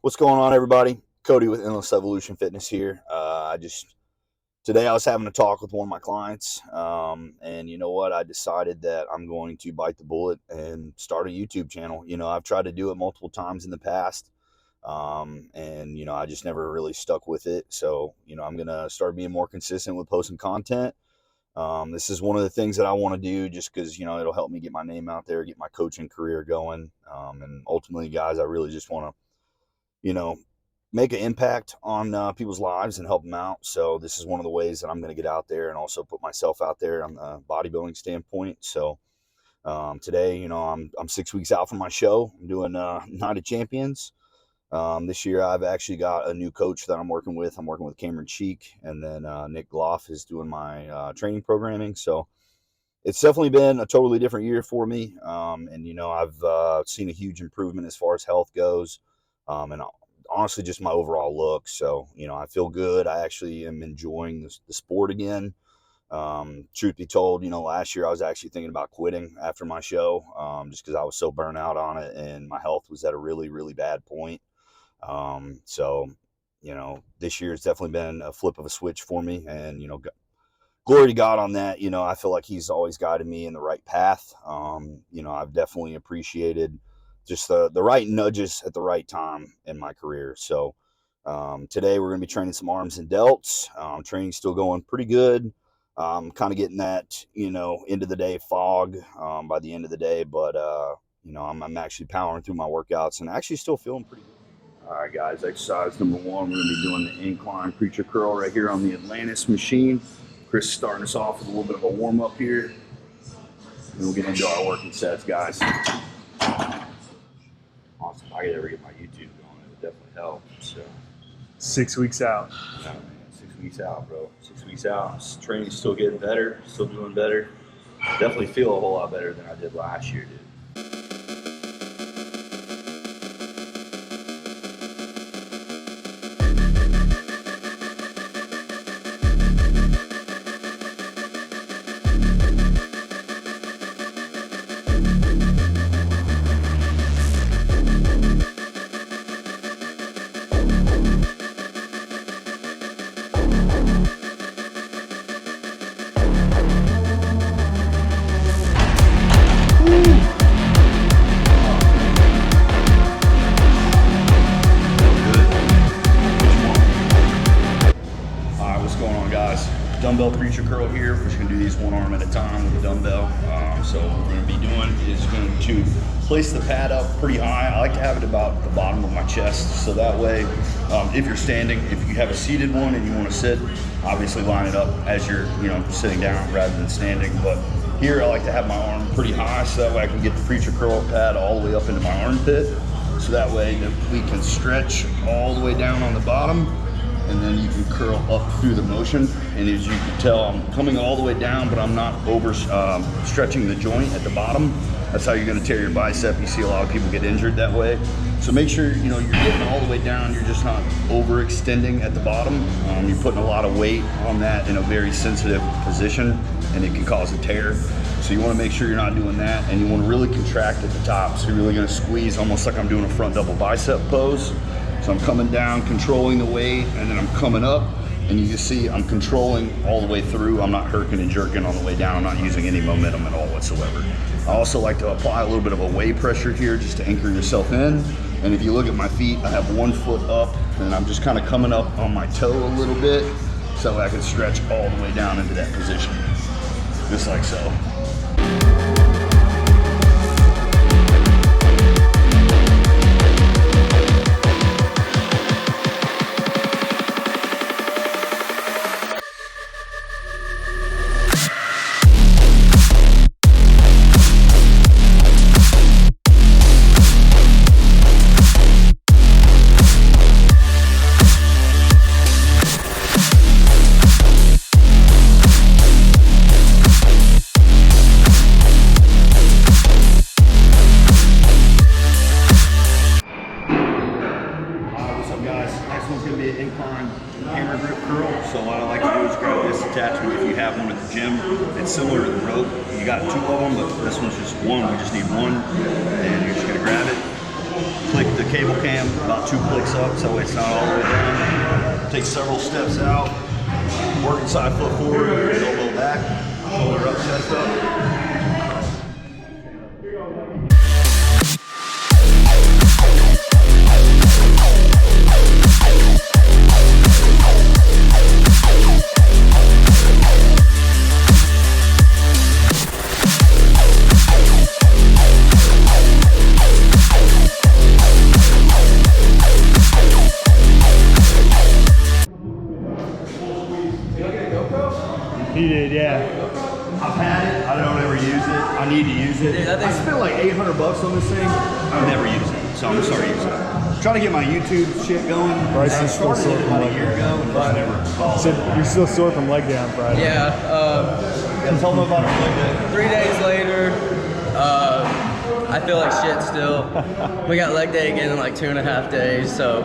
What's going on, everybody? Cody with Endless Evolution Fitness here. Today I was having a talk with one of my clients, and you know what? I decided that I'm going to bite the bullet and start a YouTube channel. I've tried to do it multiple times in the past, and I just never really stuck with it. So, I'm gonna start being more consistent with posting content. This is one of the things that I want to do just because, it'll help me get my name out there, get my coaching career going. And ultimately, guys, I really just want to, make an impact on people's lives and help them out. So this is one of the ways that I'm going to get out there and also put myself out there on the bodybuilding standpoint. So today, I'm 6 weeks out from my show. I'm doing Night of Champions. This year, I've actually got a new coach that I'm working with. I'm working with Cameron Cheek, and then Nick Gloff is doing my training programming. So it's definitely been a totally different year for me. And I've seen a huge improvement as far as health goes, and honestly, just my overall look. So, I feel good. I actually am enjoying the sport again. Truth be told, last year I was actually thinking about quitting after my show, just because I was so burnt out on it and my health was at a really, really bad point. So, this year has definitely been a flip of a switch for me, and, glory to God on that. I feel like he's always guided me in the right path. I've definitely appreciated just the right nudges at the right time in my career. So, today we're going to be training some arms and delts. Training's still going pretty good. Kind of getting that, end of the day fog, by the end of the day, but, I'm actually powering through my workouts and actually still feeling pretty good. All right, guys, exercise number one, we're going to be doing the incline preacher curl right here on the Atlantis machine. Chris is starting us off with a little bit of a warm-up here. And we'll get into our working sets, guys. Awesome. If I could ever get my YouTube going, it would definitely help. So 6 weeks out. Yeah, man, 6 weeks out, bro. 6 weeks out. Training's still getting better, still doing better. Definitely feel a whole lot better than I did last year, dude. Dumbbell preacher curl here. We're just gonna do these one arm at a time with a dumbbell. So what we're gonna be doing is going to place the pad up pretty high. I like to have it about the bottom of my chest, so that way, if you're standing, if you have a seated one and you want to sit, obviously line it up as you're, sitting down rather than standing. But here I like to have my arm pretty high, so that way I can get the preacher curl pad all the way up into my armpit. So that way that we can stretch all the way down on the bottom, and then you can curl up through the motion. And as you can tell, I'm coming all the way down, but I'm not over stretching the joint at the bottom. That's how you're gonna tear your bicep. You see a lot of people get injured that way. So make sure, you're getting all the way down. You're just not overextending at the bottom. You're putting a lot of weight on that in a very sensitive position, and it can cause a tear. So you wanna make sure you're not doing that, and you wanna really contract at the top. So you're really gonna squeeze, almost like I'm doing a front double bicep pose. So I'm coming down, controlling the weight, and then I'm coming up, and you can see I'm controlling all the way through. I'm not herking and jerking on the way down. I'm not using any momentum at all whatsoever. I also like to apply a little bit of a weight pressure here just to anchor yourself in. And if you look at my feet, I have one foot up, and I'm just kind of coming up on my toe a little bit so I can stretch all the way down into that position, just like so. Attachment if you have one at the gym. It's similar to the rope. You got two of them, but this one's just one. We just need one, and you're just gonna grab it, click the cable cam about 2 clicks up, so it's not all the way down. Take several steps out, working side foot forward, elbow back, shoulder up, chest up. He did, yeah. I've had it. I don't ever use it. I need to use it. I spent like $800 on this thing. I never use it, so I'm gonna start using it. I'm trying to get my YouTube shit going. Bryce I is still started sore it from about a leg year day. ago and just never followed. So you're still sore from leg day on Friday. Yeah, Yeah, tell them about it leg day. 3 days later, I feel like shit still. We got leg day again in like 2.5 days, so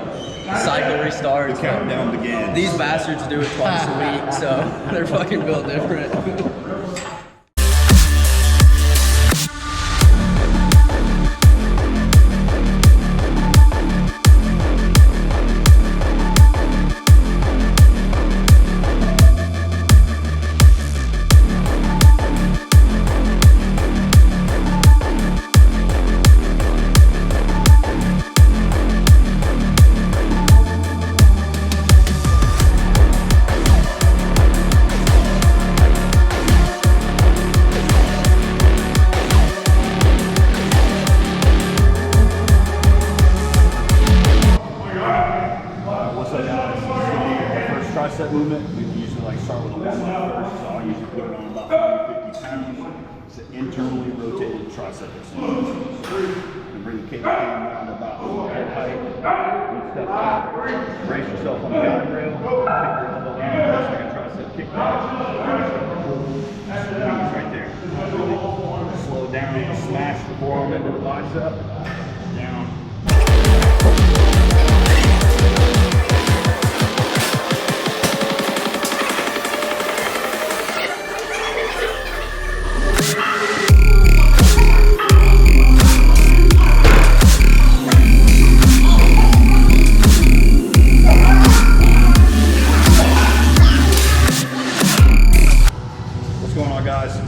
cycle restarts. Countdown begins. These bastards do it twice a week, so they're fucking built different. Tricep movement, we usually like start with a warm-up first, so I'll usually put it on about 150 pounds. It's an internally rotated tricep extension. You bring the cable cam down to about head height, one step up, brace yourself on the guide rail, kick your elbow down, just like a tricep kickback, squeeze right there. Really slow down, smash the forearm into the bicep, down.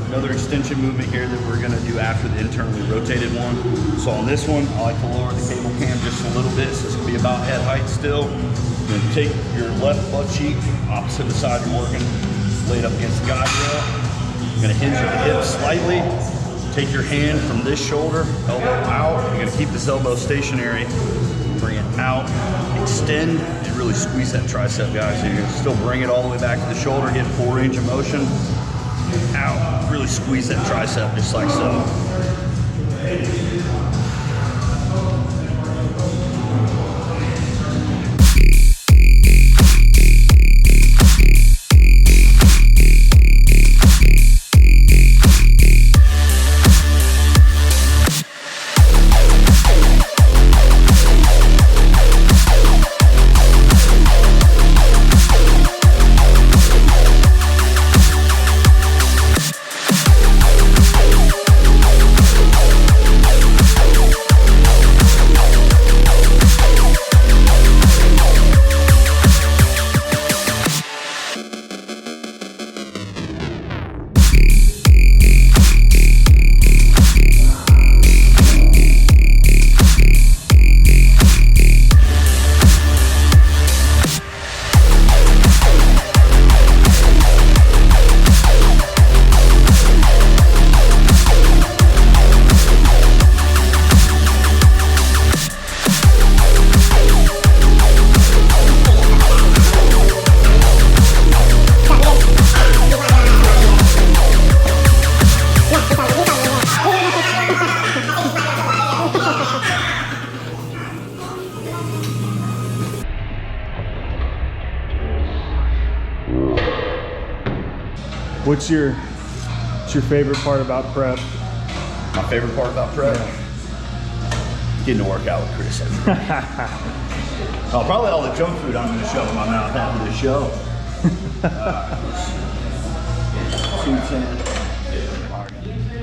Another extension movement here that we're going to do after the internally rotated one. So on this one, I like to lower the cable cam just a little bit, so it's going to be about head height still. Then take your left butt cheek, opposite the side you're working, lay it up against the guide rail. You're going to hinge at the hips slightly. Take your hand from this shoulder, elbow out. You're going to keep this elbow stationary. Bring it out, extend, and really squeeze that tricep, guys. So you're going to still bring it all the way back to the shoulder, get full range of motion. Out, really squeeze that tricep just like so. What's your favorite part about prep? My favorite part about prep? Getting to work out with Chris. Oh, probably all the junk food I'm going to shove in my mouth after the show.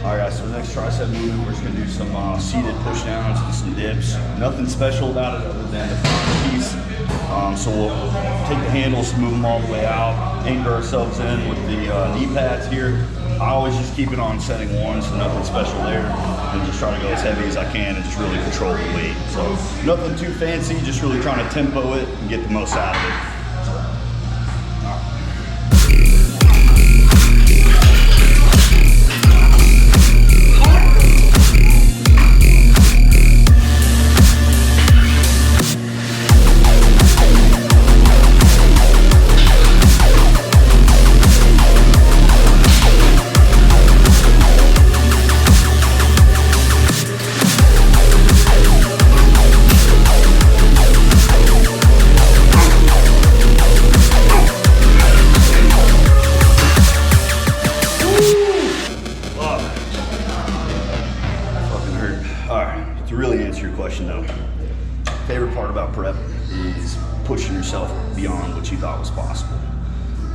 All right, guys, so the next tricep movement, we're just gonna do some seated push downs and some dips. Nothing special about it other than the front piece. So we'll take the handles, move them all the way out, anchor ourselves in with the knee pads here. I always just keep it on setting 1, so nothing special there. And just try to go as heavy as I can and just really control the weight. So nothing too fancy, just really trying to tempo it and get the most out of it. To really answer your question though, favorite part about prep is pushing yourself beyond what you thought was possible.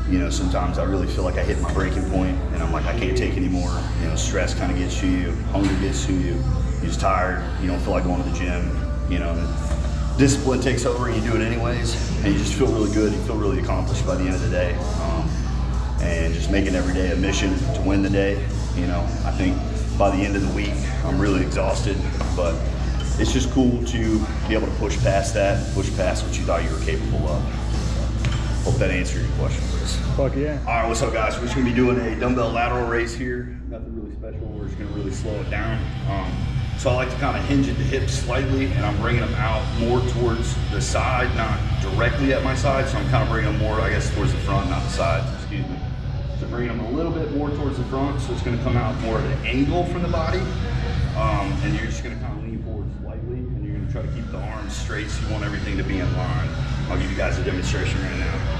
You know, sometimes I really feel like I hit my breaking point and I'm like, I can't take anymore. You know, stress kind of gets to you, hunger gets to you, you're just tired, you don't feel like going to the gym, you know, discipline takes over and you do it anyways, and you just feel really good, you feel really accomplished by the end of the day. And just making every day a mission to win the day. You know, I think by the end of the week, I'm really exhausted, but it's just cool to be able to push past that, push past what you thought you were capable of. Hope that answered your question, Chris. Fuck yeah. All right, what's up, guys? We're just gonna be doing a dumbbell lateral raise here. Nothing really special. We're just gonna really slow it down. So I like to kind of hinge at the hips slightly, and I'm bringing them out more towards the side, not directly at my side. So I'm kind of bringing them more, I guess, towards the front, not the side. Excuse me. So bring them a little bit more towards the front, so it's going to come out more at an angle from the body, and you're just going to kind of lean forward slightly, and you're going to try to keep the arms straight so you want everything to be in line. I'll give you guys a demonstration right now.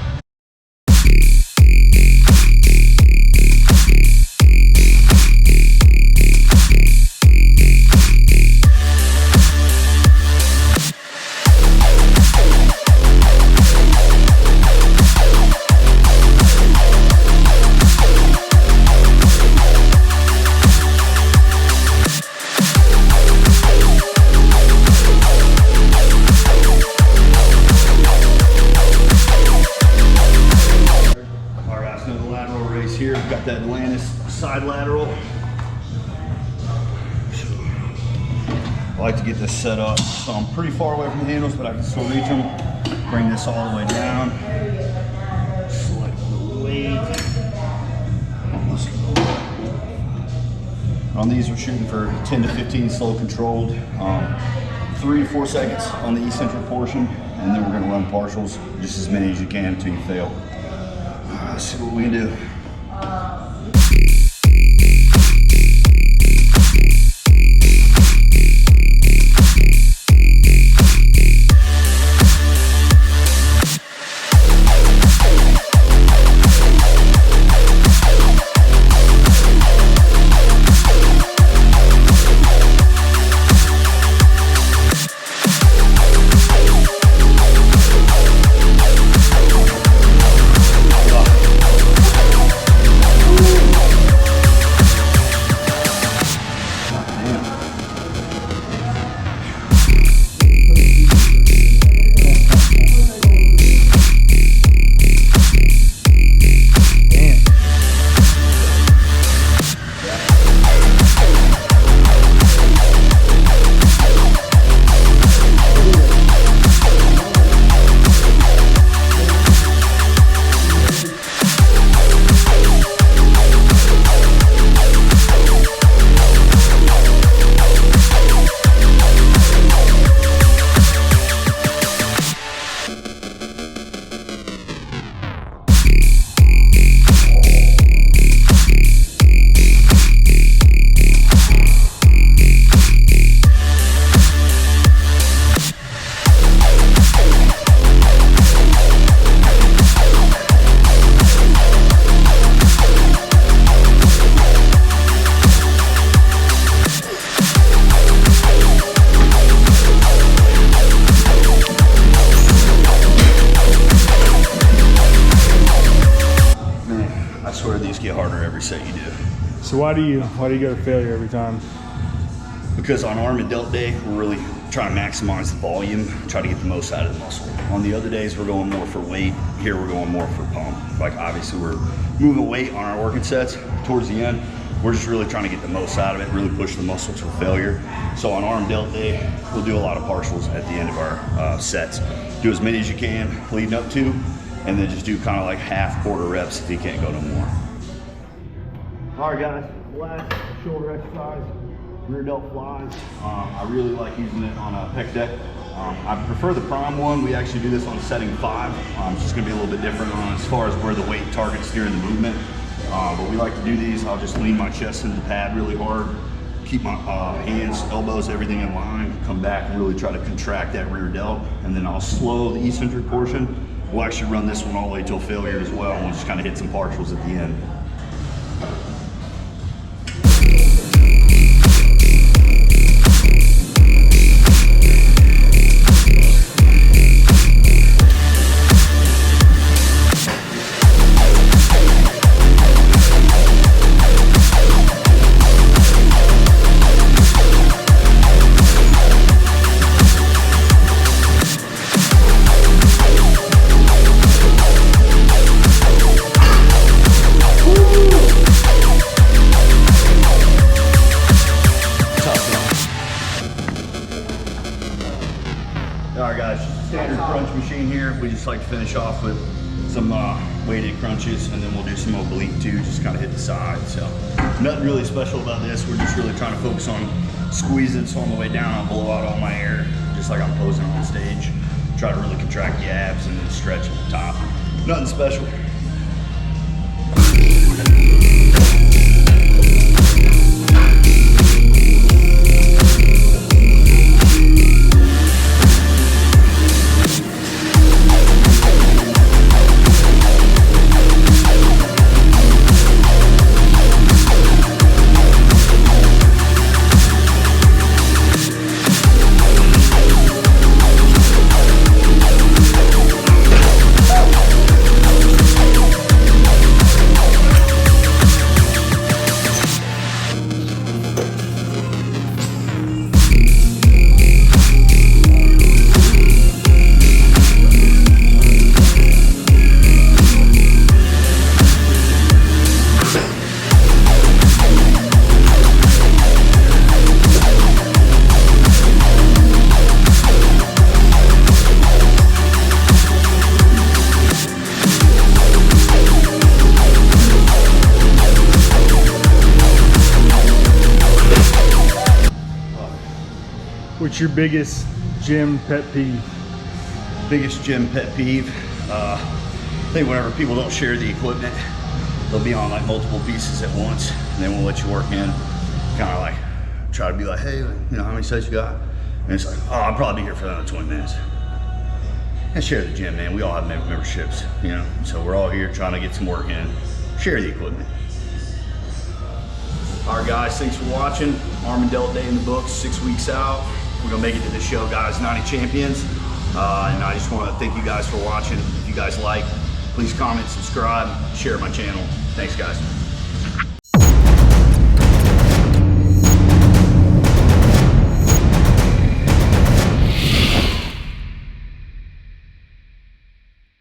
Here, we've got that Atlantis side lateral. I like to get this set up so I'm pretty far away from the handles, but I can still reach them. Bring this all the way down. Select the weight. On these, we're shooting for 10 to 15 slow controlled. 3 to 4 seconds on the eccentric portion, and then we're going to run partials, just as many as you can until you fail. Let's see what we can do. I swear these get harder every set you do. So why do you go to failure every time? Because on arm and delt day, we're really trying to maximize the volume, try to get the most out of the muscle. On the other days, we're going more for weight. Here, we're going more for pump. Like obviously, we're moving weight on our working sets towards the end. We're just really trying to get the most out of it, really push the muscle to failure. So on arm delt day, we'll do a lot of partials at the end of our sets. Do as many as you can leading up to, and then just do kind of like half quarter reps if you can't go no more. All right, guys, last shoulder exercise, rear delt flies. I really like using it on a pec deck. I prefer the prime one. We actually do this on setting 5. It's just gonna be a little bit different on as far as where the weight targets during the movement. But we like to do these. I'll just lean my chest into the pad really hard, keep my hands, elbows, everything in line, come back and really try to contract that rear delt. And then I'll slow the eccentric portion. We'll actually run this one all the way till failure as well. And we'll just kind of hit some partials at the end. All right, guys, standard crunch machine here. We just like to finish off with some weighted crunches, and then we'll do some oblique too, just kind of hit the side. So nothing really special about this. We're just really trying to focus on squeezing, so on the way down I'll blow out all my air, just like I'm posing on stage. Try to really contract the abs and then stretch at the top. Nothing special. What's your biggest gym pet peeve? Biggest gym pet peeve? I think whenever people don't share the equipment, they'll be on like multiple pieces at once, and then we'll let you work in. Kind of like try to be like, hey, you know, how many sets you got? And it's like, oh, I'll probably be here for another 20 minutes. And share the gym, man. We all have memberships, you know, so we're all here trying to get some work in. Share the equipment. All right, guys, thanks for watching. Arm and Delt Day in the books, 6 weeks out. We're gonna make it to the show, guys, 90 champions. And I just wanna thank you guys for watching. If you guys like, please comment, subscribe, share my channel. Thanks, guys.